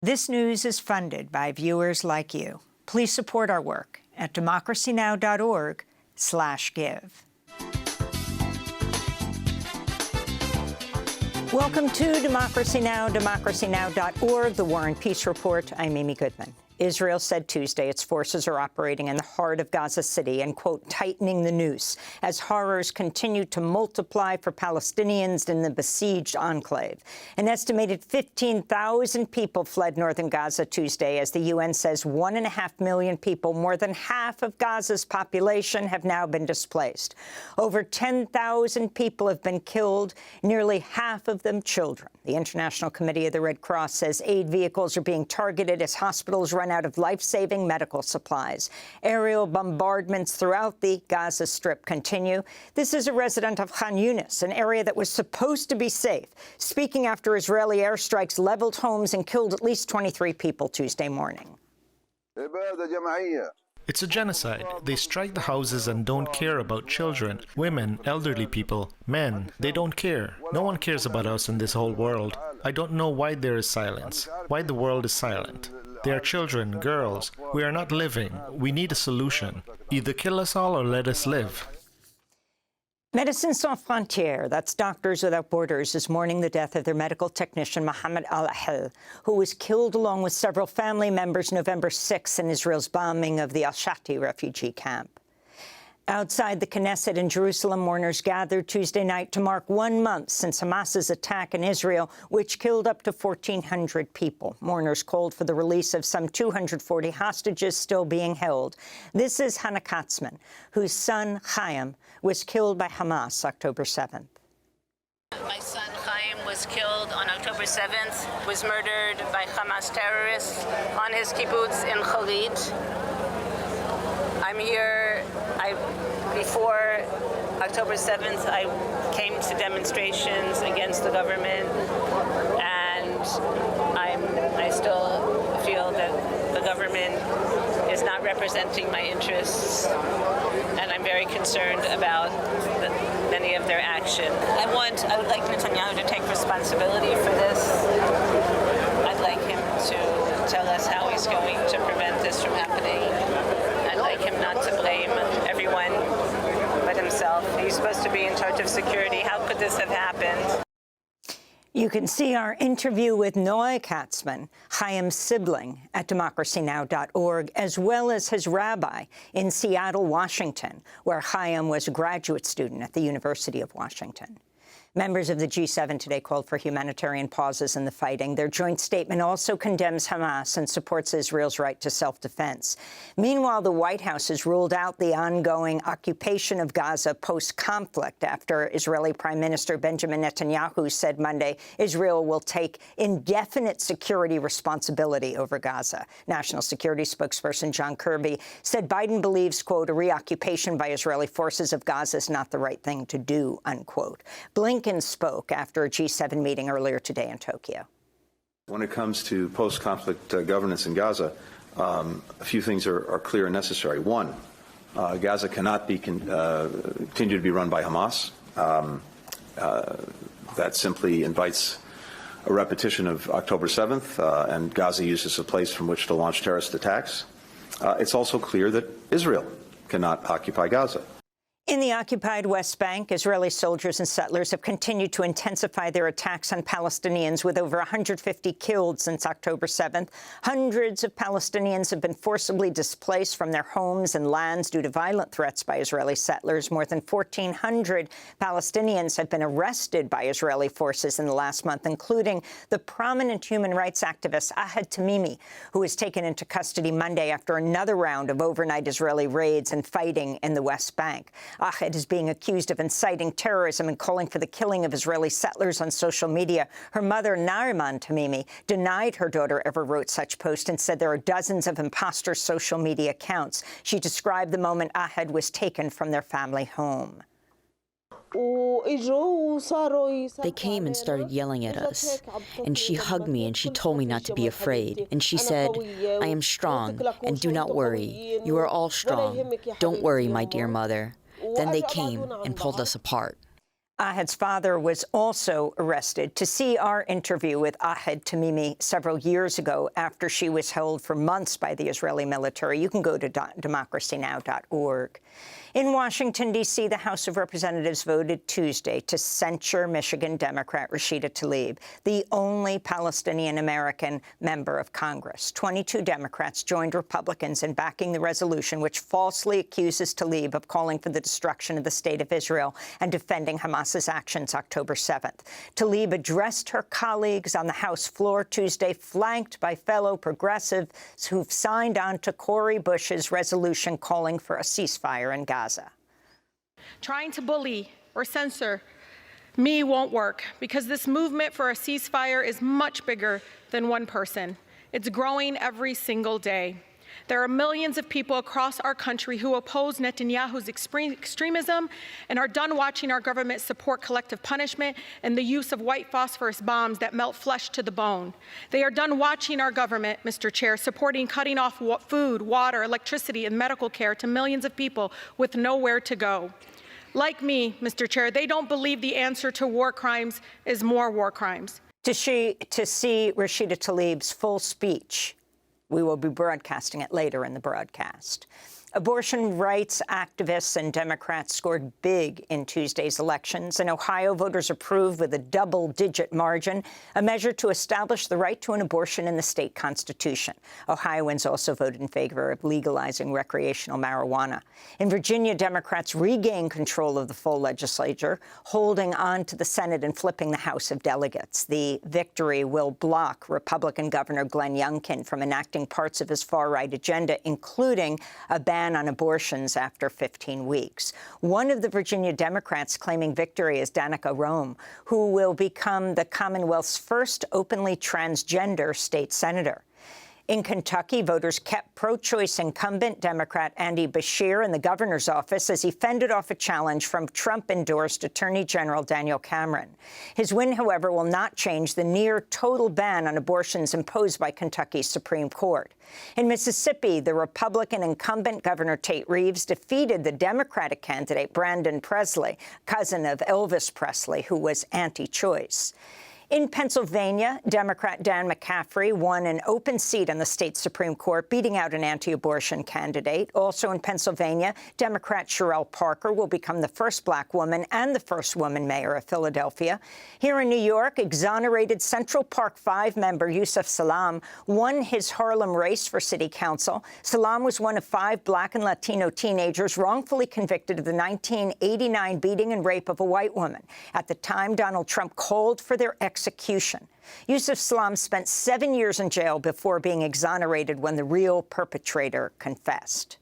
This news is funded by viewers like you. Please support our work at democracynow.org/give. Welcome to Democracy Now!, democracynow.org, the War and Peace Report. I'm Amy Goodman. Israel said Tuesday its forces are operating in the heart of Gaza City and, quote, tightening the noose as horrors continue to multiply for Palestinians in the besieged enclave. An estimated 15,000 people fled northern Gaza Tuesday as the UN says 1.5 million people, more than half of Gaza's population, have now been displaced. Over 10,000 people have been killed, nearly half of them children. The International Committee of the Red Cross says aid vehicles are being targeted as hospitals run out of life-saving medical supplies. Aerial bombardments throughout the Gaza Strip continue. This is a resident of Khan Yunis, an area that was supposed to be safe, speaking after Israeli airstrikes leveled homes and killed at least 23 people Tuesday morning. It's a genocide. They strike the houses and don't care about children, women, elderly people, men. They don't care. No one cares about us in this whole world. I don't know why there is silence, why the world is silent. They are children, girls. We are not living. We need a solution. Either kill us all or let us live. Médecins Sans Frontières, that's Doctors Without Borders, is mourning the death of their medical technician, Mohammed Al-Ahel, who was killed along with several family members November 6 in Israel's bombing of the Al-Shati refugee camp. Outside the Knesset in Jerusalem, mourners gathered Tuesday night to mark 1 month since Hamas's attack in Israel, which killed up to 1,400 people. Mourners called for the release of some 240 hostages still being held. This is Hannah Katzman, whose son, Chaim, was killed by Hamas October 7th. My son, Chaim, was killed on October 7th, was murdered by Hamas terrorists on his kibbutz in Khalid. I'm here. Before October 7th, I came to demonstrations against the government, and I still feel that the government is not representing my interests, and I'm very concerned about many of their action. I would like Netanyahu to take responsibility for this. I'd like him to tell us how he's going to prevent this from happening. I'd like him not to blame everyone but himself. He's supposed to be in charge of security. How could this have happened? You can see our interview with Noah Katzman, Chaim's sibling, at democracynow.org, as well as his rabbi in Seattle, Washington, where Chaim was a graduate student at the University of Washington. Members of the G7 today called for humanitarian pauses in the fighting. Their joint statement also condemns Hamas and supports Israel's right to self-defense. Meanwhile, the White House has ruled out the ongoing occupation of Gaza post-conflict after Israeli Prime Minister Benjamin Netanyahu said Monday Israel will take indefinite security responsibility over Gaza. National Security spokesperson John Kirby said Biden believes, quote, a reoccupation by Israeli forces of Gaza is not the right thing to do, unquote. Blinken spoke after a G7 meeting earlier today in Tokyo. When it comes to post-conflict governance in Gaza, a few things are clear and necessary. One, Gaza cannot be continue to be run by Hamas. That simply invites a repetition of October 7th, and Gaza uses a place from which to launch terrorist attacks. It's also clear that Israel cannot occupy Gaza. In the occupied West Bank, Israeli soldiers and settlers have continued to intensify their attacks on Palestinians, with over 150 killed since October 7th. Hundreds of Palestinians have been forcibly displaced from their homes and lands due to violent threats by Israeli settlers. More than 1,400 Palestinians have been arrested by Israeli forces in the last month, including the prominent human rights activist Ahed Tamimi, who was taken into custody Monday after another round of overnight Israeli raids and fighting in the West Bank. Ahed is being accused of inciting terrorism and calling for the killing of Israeli settlers on social media. Her mother, Nariman Tamimi, denied her daughter ever wrote such posts and said there are dozens of imposter social media accounts. She described the moment Ahed was taken from their family home. They came and started yelling at us, and she hugged me and she told me not to be afraid. And she said, I am strong, and do not worry. You are all strong. Don't worry, my dear mother. Then they came and pulled us apart. Ahed's father was also arrested. To see our interview with Ahed Tamimi several years ago after she was held for months by the Israeli military, you can go to democracynow.org. In Washington, D.C., the House of Representatives voted Tuesday to censure Michigan Democrat Rashida Tlaib, the only Palestinian-American member of Congress. 22 Democrats joined Republicans in backing the resolution, which falsely accuses Tlaib of calling for the destruction of the State of Israel and defending Hamas's actions October 7th. Tlaib addressed her colleagues on the House floor Tuesday, flanked by fellow progressives who've signed on to Cori Bush's resolution calling for a ceasefire in Gaza. Trying to bully or censor me won't work, because this movement for a ceasefire is much bigger than one person. It's growing every single day. There are millions of people across our country who oppose Netanyahu's extremism and are done watching our government support collective punishment and the use of white phosphorus bombs that melt flesh to the bone. They are done watching our government, Mr. Chair, supporting cutting off food, water, electricity, and medical care to millions of people with nowhere to go. Like me, Mr. Chair, they don't believe the answer to war crimes is more war crimes. To see Rashida Tlaib's full speech, we will be broadcasting it later in the broadcast. Abortion rights activists and Democrats scored big in Tuesday's elections. In Ohio, voters approved with a double-digit margin a measure to establish the right to an abortion in the state constitution. Ohioans also voted in favor of legalizing recreational marijuana. In Virginia, Democrats regained control of the full legislature, holding on to the Senate and flipping the House of Delegates. The victory will block Republican Governor Glenn Youngkin from enacting parts of his far-right agenda, including a ban on abortions after 15 weeks. One of the Virginia Democrats claiming victory is Danica Rome, who will become the Commonwealth's first openly transgender state senator. In Kentucky, voters kept pro-choice incumbent Democrat Andy Beshear in the governor's office as he fended off a challenge from Trump-endorsed Attorney General Daniel Cameron. His win, however, will not change the near-total ban on abortions imposed by Kentucky's Supreme Court. In Mississippi, the Republican incumbent Governor Tate Reeves defeated the Democratic candidate Brandon Presley, cousin of Elvis Presley, who was anti-choice. In Pennsylvania, Democrat Dan McCaffrey won an open seat on the state Supreme Court, beating out an anti-abortion candidate. Also in Pennsylvania, Democrat Sherelle Parker will become the first black woman and the first woman mayor of Philadelphia. Here in New York, exonerated Central Park 5 member Yusuf Salaam won his Harlem race for city council. Salaam was one of 5 black and Latino teenagers wrongfully convicted of the 1989 beating and rape of a white woman. At the time, Donald Trump called for their execution. Yusuf Salaam spent 7 years in jail before being exonerated when the real perpetrator confessed.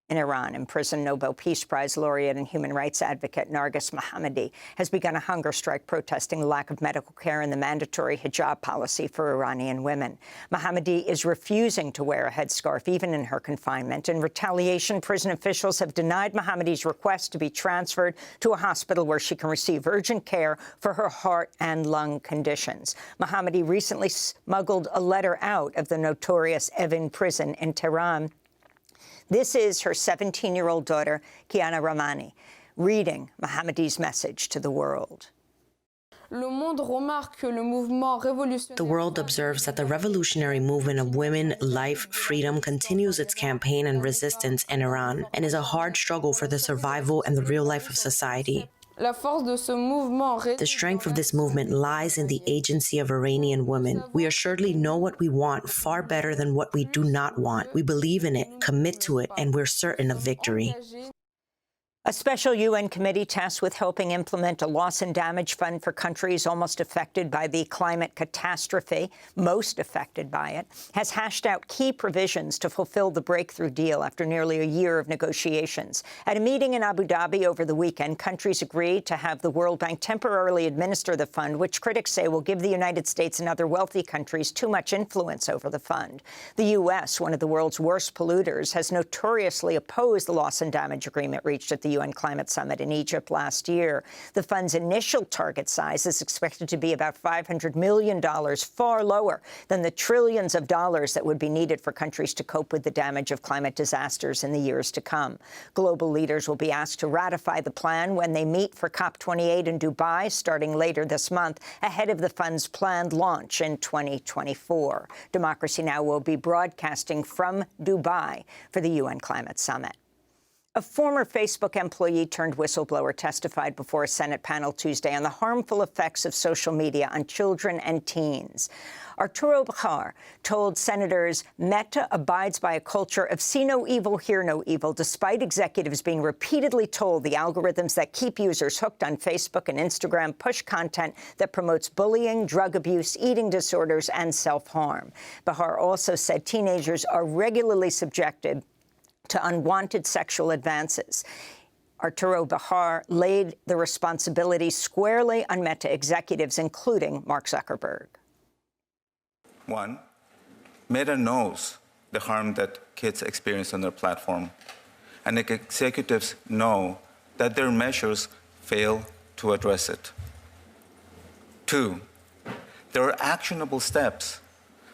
In Iran, imprisoned Nobel Peace Prize laureate and human rights advocate Narges Mohammadi has begun a hunger strike protesting the lack of medical care and the mandatory hijab policy for Iranian women. Mohammadi is refusing to wear a headscarf even in her confinement. In retaliation, prison officials have denied Mohammadi's request to be transferred to a hospital where she can receive urgent care for her heart and lung conditions. Mohammadi recently smuggled a letter out of the notorious Evin prison in Tehran. This is her 17-year-old daughter, Kiana Rahmani, reading Mohammadi's message to the world. The world observes that the revolutionary movement of women, life, freedom continues its campaign and resistance in Iran and is a hard struggle for the survival and the real life of society. The strength of this movement lies in the agency of Iranian women. We assuredly know what we want far better than what we do not want. We believe in it, commit to it, and we're certain of victory. A special UN committee tasked with helping implement a loss and damage fund for countries almost affected by the climate catastrophe, most affected by it, has hashed out key provisions to fulfill the breakthrough deal after nearly a year of negotiations. At a meeting in Abu Dhabi over the weekend, countries agreed to have the World Bank temporarily administer the fund, which critics say will give the United States and other wealthy countries too much influence over the fund. The U.S., one of the world's worst polluters, has notoriously opposed the loss and damage agreement reached at the UN climate summit in Egypt last year. The fund's initial target size is expected to be about $500 million, far lower than the trillions of dollars that would be needed for countries to cope with the damage of climate disasters in the years to come. Global leaders will be asked to ratify the plan when they meet for COP28 in Dubai starting later this month, ahead of the fund's planned launch in 2024. Democracy Now! Will be broadcasting from Dubai for the UN Climate Summit. A former Facebook employee turned whistleblower testified before a Senate panel Tuesday on the harmful effects of social media on children and teens. Arturo Bahar told senators Meta abides by a culture of see no evil, hear no evil, despite executives being repeatedly told the algorithms that keep users hooked on Facebook and Instagram push content that promotes bullying, drug abuse, eating disorders, and self-harm. Bahar also said teenagers are regularly subjected to unwanted sexual advances. Arturo Bahar laid the responsibility squarely on Meta executives, including Mark Zuckerberg. One, Meta knows the harm that kids experience on their platform, and the executives know that their measures fail to address it. Two, there are actionable steps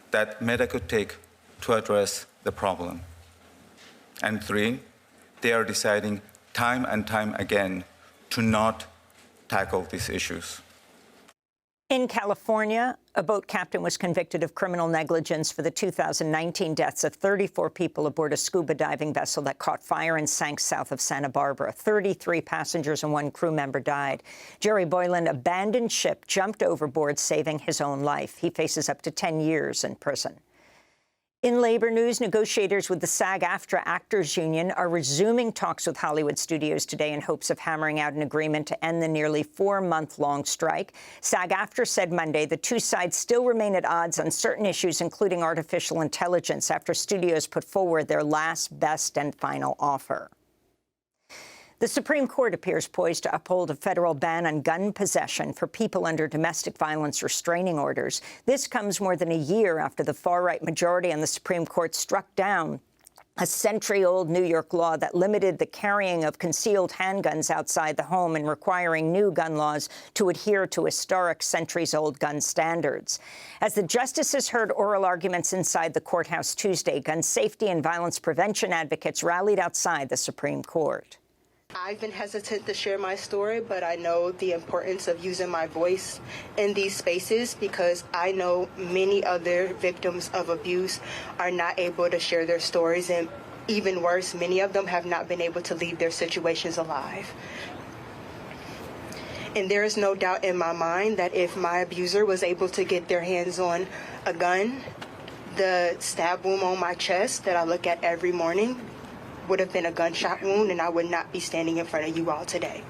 that Meta could take to address the problem. And three, they are deciding time and time again to not tackle these issues. In California, a boat captain was convicted of criminal negligence for the 2019 deaths of 34 people aboard a scuba diving vessel that caught fire and sank south of Santa Barbara. 33 passengers and one crew member died. Jerry Boylan abandoned ship, jumped overboard, saving his own life. He faces up to 10 years in prison. In labor news, negotiators with the SAG-AFTRA Actors Union are resuming talks with Hollywood studios today in hopes of hammering out an agreement to end the nearly 4-month-long strike. SAG-AFTRA said Monday the two sides still remain at odds on certain issues, including artificial intelligence, after studios put forward their last, best, and final offer. The Supreme Court appears poised to uphold a federal ban on gun possession for people under domestic violence restraining orders. This comes more than a year after the far-right majority on the Supreme Court struck down a century-old New York law that limited the carrying of concealed handguns outside the home and requiring new gun laws to adhere to historic centuries-old gun standards. As the justices heard oral arguments inside the courthouse Tuesday, gun safety and violence prevention advocates rallied outside the Supreme Court. I've been hesitant to share my story, but I know the importance of using my voice in these spaces because I know many other victims of abuse are not able to share their stories, and even worse, many of them have not been able to leave their situations alive. And there is no doubt in my mind that if my abuser was able to get their hands on a gun, the stab wound on my chest that I look at every morning would have been a gunshot wound, and I would not be standing in front of you all today.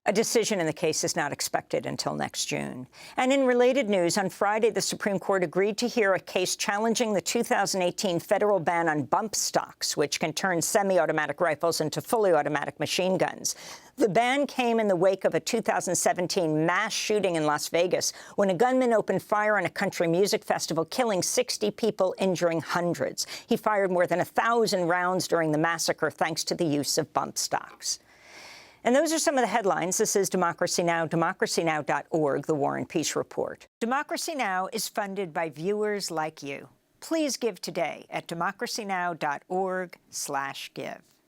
A decision in the case is not expected until next June. And in related news, on Friday, the Supreme Court agreed to hear a case challenging the 2018 federal ban on bump stocks, which can turn semi-automatic rifles into fully automatic machine guns. The ban came in the wake of a 2017 mass shooting in Las Vegas when a gunman opened fire on a country music festival, killing 60 people, injuring hundreds. He fired more than 1,000 rounds during the massacre, thanks to the use of bump stocks. And those are some of the headlines. This is Democracy Now!, democracynow.org, the War and Peace Report. Democracy Now! Is funded by viewers like you. Please give today at democracynow.org/give.